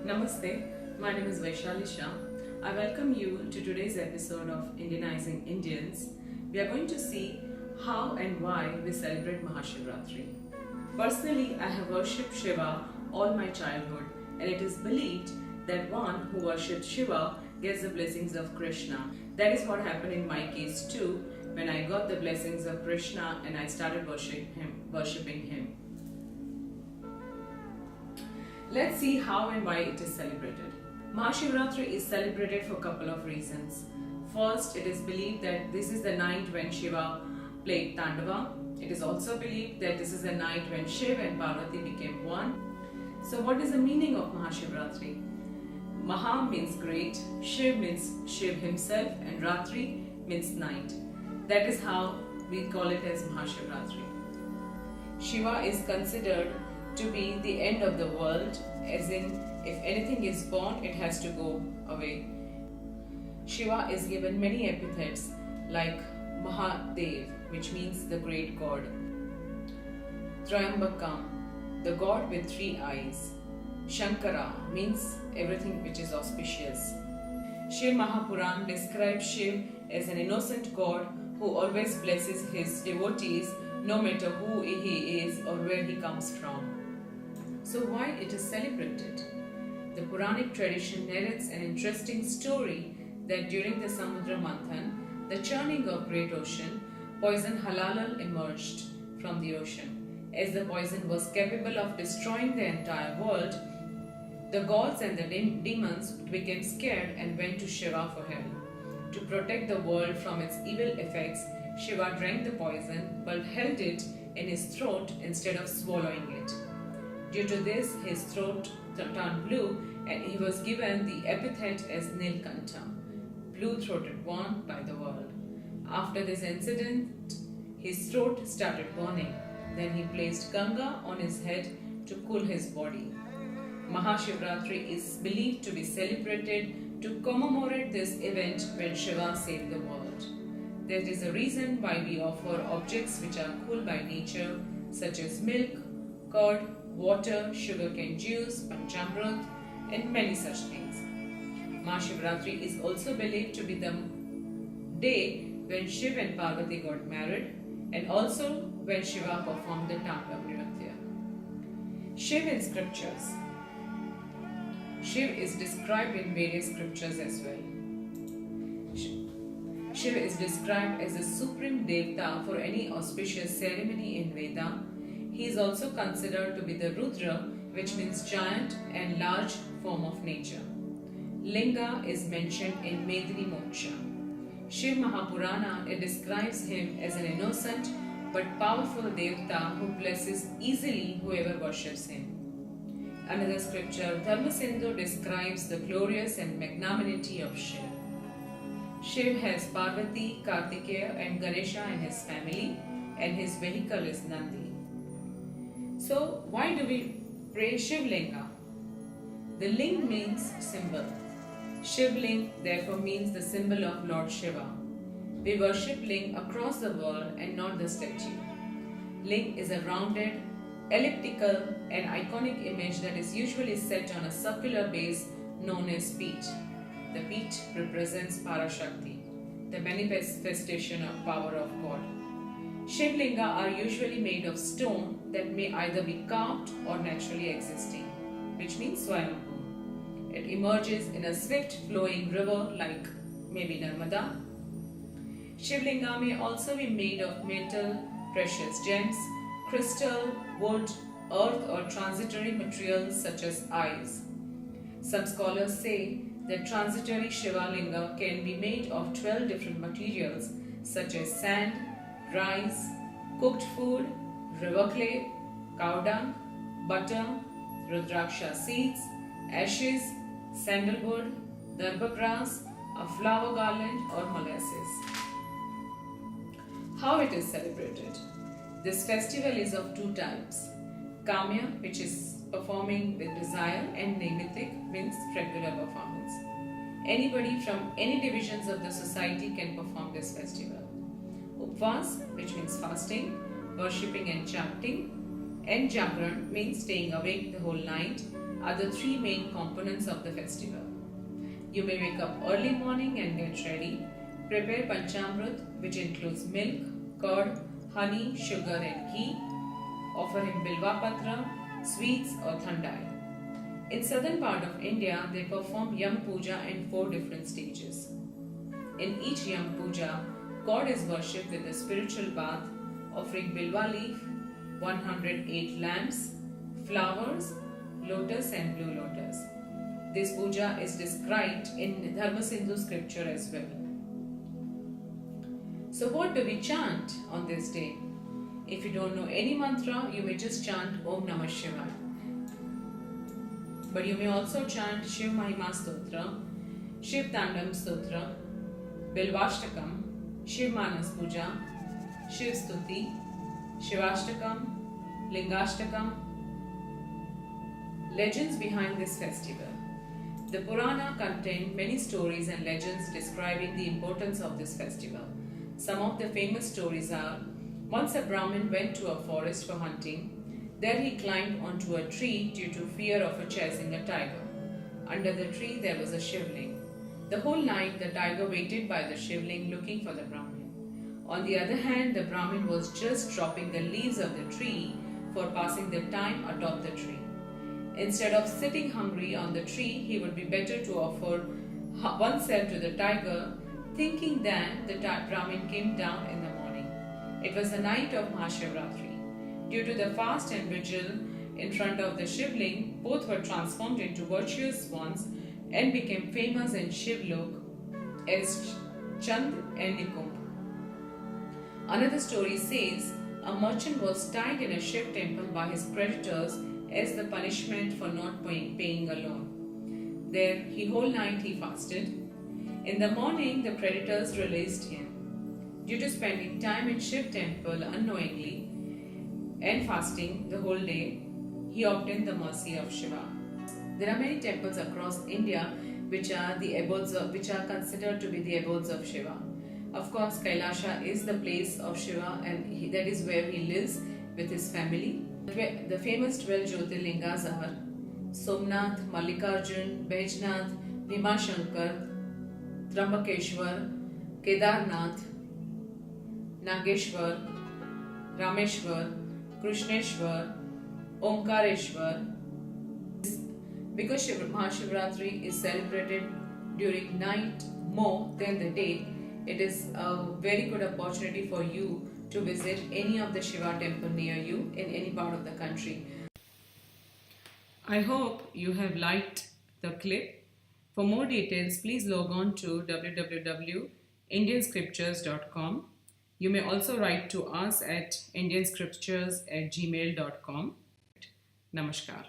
Namaste, my name is Vaishali Shah. I welcome you to today's episode of Indianizing Indians. We are going to see how and why we celebrate Mahashivratri. Personally, I have worshipped Shiva all my childhood, and it is believed that one who worships Shiva gets the blessings of Krishna. That is what happened in my case too, when I got the blessings of Krishna and I started worshipping him. Let's see how and why it is celebrated. Mahashivratri is celebrated for a couple of reasons. First, it is believed that this is the night when Shiva played Tandava. It is also believed that this is the night when Shiva and Parvati became one. So what is the meaning of Mahashivratri? Maha means great, Shiv means Shiv himself, and Ratri means night. That is how we call it as Mahashivratri. Shiva is considered to be the end of the world, as in if anything is born, it has to go away. Shiva is given many epithets like Mahadev, which means the great god, Trayambakam, the god with 3 eyes, Shankara means everything which is auspicious. Shiv Mahapuran describes Shiv as an innocent god who always blesses his devotees no matter who he is or where he comes from. So why it is celebrated? The Puranic tradition narrates an interesting story that during the Samudra Manthan, the churning of great ocean, poison Halalal emerged from the ocean. As the poison was capable of destroying the entire world, the gods and the demons became scared and went to Shiva for help. To protect the world from its evil effects, Shiva drank the poison but held it in his throat instead of swallowing it. Due to this, his throat turned blue and he was given the epithet as Nilkantha, blue-throated one by the world. After this incident, his throat started burning. Then he placed Ganga on his head to cool his body. Mahashivratri is believed to be celebrated to commemorate this event when Shiva saved the world. That is the reason why we offer objects which are cool by nature, such as milk, curd, water, sugarcane juice, panchamrit, and many such things. Mahashivratri is also believed to be the day when Shiv and Parvati got married, and also when Shiva performed the Tandava Nritya. Shiv in scriptures. Shiv is described in various scriptures as well. Shiv is described as the supreme devta for any auspicious ceremony in Veda. He is also considered to be the Rudra, which means giant and large form of nature. Linga is mentioned in Medini Moksha. Shiv Mahapurana, it describes him as an innocent but powerful devta who blesses easily whoever worships him. Another scripture, Dharma Sindhu, describes the glorious and magnanimity of Shiv. Shiv has Parvati, Kartikeya and Ganesha in his family, and his vehicle is Nandi. So why do we pray Shiv Linga? The ling means symbol. Shiv Ling therefore means the symbol of Lord Shiva. We worship Ling across the world and not the statue. Ling is a rounded, elliptical and iconic image that is usually set on a circular base known as Peet. The Peet represents Parashakti, the manifestation of power of God. Shivlinga are usually made of stone that may either be carved or naturally existing, which means Swayambhu. It emerges in a swift flowing river like maybe Narmada. Shivlinga may also be made of metal, precious gems, crystal, wood, earth or transitory materials such as ice. Some scholars say that transitory Shiva Linga can be made of 12 different materials such as sand, rice, cooked food, river clay, cow dung, butter, rudraksha seeds, ashes, sandalwood, darba grass, a flower garland or molasses. How it is celebrated? This festival is of 2 types. Kamya, which is performing with desire, and Naimitik means regular performance. Anybody from any divisions of the society can perform this festival. Upvas, which means fasting, worshipping and chanting, and Jagran means staying awake the whole night are the three main components of the festival. You may wake up early morning and get ready. Prepare Panchamrit, which includes milk, curd, honey, sugar and ghee. Offer him Bilva Patra, sweets or thandai. In southern part of India, they perform Yam Puja in 4 different stages. In each Yam Puja, God is worshipped with a spiritual bath, offering Bilva leaf, 108 lamps, flowers, lotus and blue lotus. This puja is described in Dharma Sindhu scripture as well. So what do we chant on this day? If you don't know any mantra, you may just chant Om Namah Shivaya. But you may also chant Shiv Mahima Stotra, Shiv Tandam Stotra, Bilvashtakam, Shiv Manas Puja, Shiv Stuti, Shivashtakam, Lingashtakam. Legends behind this festival. The Purana contain many stories and legends describing the importance of this festival. Some of the famous stories are: once a Brahmin went to a forest for hunting. There he climbed onto a tree due to fear of chasing a tiger. Under the tree there was a shivling. The whole night the tiger waited by the shivling looking for the Brahmin. On the other hand, the Brahmin was just dropping the leaves of the tree for passing the time atop the tree. Instead of sitting hungry on the tree, he would be better to offer oneself to the tiger, thinking that the Brahmin came down in the morning. It was the night of mahashivratri. Due to the fast and vigil in front of the shivling, both were transformed into virtuous swans and became famous in Shivlok as Chand and Nikumb. Another story says a merchant was tied in a Shiv temple by his creditors as the punishment for not paying a loan. There, whole night he fasted. In the morning, the creditors released him. Due to spending time in Shiv temple unknowingly and fasting the whole day, he obtained the mercy of Shiva. There are many temples across India which are considered to be the abodes of Shiva. Of course, Kailasha is the place of Shiva, and that is where he lives with his family. The famous 12 Jyotirlingas are Somnath, Mallikarjun, Baijnath, Bhimashankar, Trambakeshwar, Kedarnath, Nageshwar, Rameshwar, Krishneshwar, Omkareshwar. Because Mahashivratri is celebrated during night more than the day, it is a very good opportunity for you to visit any of the Shiva temple near you in any part of the country. I hope you have liked the clip. For more details, please log on to www.indianscriptures.com. You may also write to us at indianscriptures@gmail.com. Namaskar.